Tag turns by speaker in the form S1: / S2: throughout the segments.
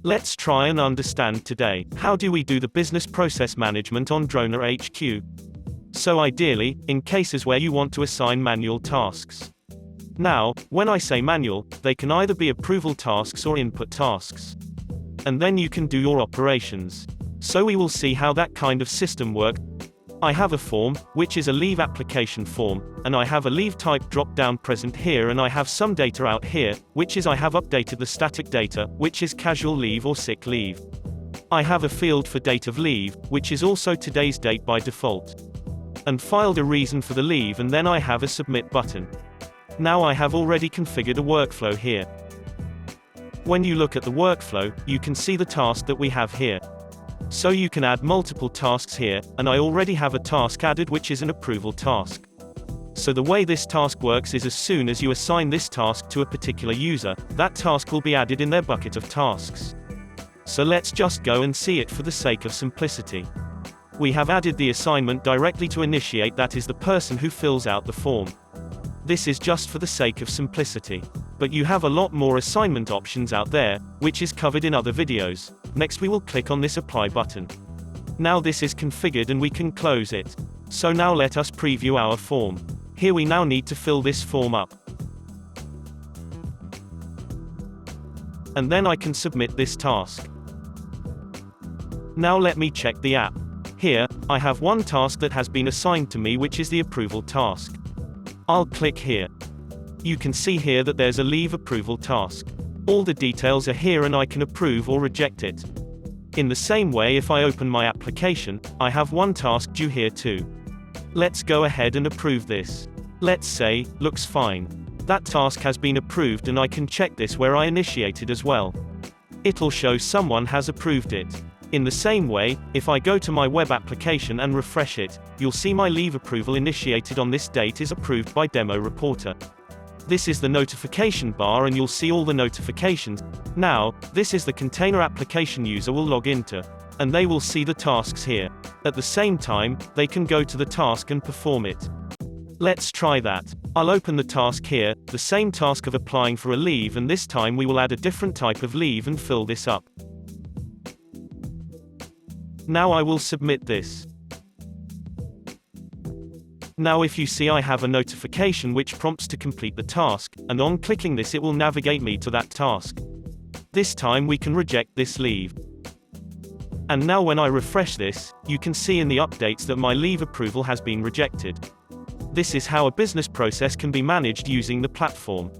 S1: Let's try and understand today, how do we do the business process management on DronaHQ? So ideally, in cases where you want to assign manual tasks. Now, when I say manual, they can either be approval tasks or input tasks. And then you can do your operations. So we will see how that kind of system works. I have a form, which is a leave application form, and I have a leave type drop-down present here, and I have some data out here, which is I have updated the static data, which is casual leave or sick leave. I have a field for date of leave, which is also today's date by default. And filed a reason for the leave, and then I have a submit button. Now I have already configured a workflow here. When you look at the workflow, you can see the task that we have here. So you can add multiple tasks here, and I already have a task added which is an approval task. So the way this task works is as soon as you assign this task to a particular user, that task will be added in their bucket of tasks. So let's just go and see it for the sake of simplicity. We have added the assignment directly to initiate, that is the person who fills out the form. This is just for the sake of simplicity. But you have a lot more assignment options out there, which is covered in other videos. Next we will click on this apply button. Now this is configured and we can close it. So now let us preview our form. Here we now need to fill this form up. And then I can submit this task. Now let me check the app. Here, I have one task that has been assigned to me, which is the approval task. I'll click here. You can see here that there's a leave approval task. All the details are here and I can approve or reject it. In the same way, if I open my application, I have one task due here too. Let's go ahead and approve this. Let's say, looks fine. That task has been approved and I can check this where I initiated as well. It'll show someone has approved it. In the same way, if I go to my web application and refresh it, you'll see my leave approval initiated on this date is approved by Demo Reporter. This is the notification bar and you'll see all the notifications. Now, this is the container application user will log into. And they will see the tasks here. At the same time, they can go to the task and perform it. Let's try that. I'll open the task here, the same task of applying for a leave, and this time we will add a different type of leave and fill this up. Now I will submit this. Now if you see, I have a notification which prompts to complete the task, and on clicking this it will navigate me to that task. This time we can reject this leave. And now when I refresh this, you can see in the updates that my leave approval has been rejected. This is how a business process can be managed using the platform.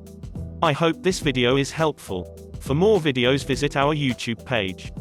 S1: I hope this video is helpful. For more videos, visit our YouTube page.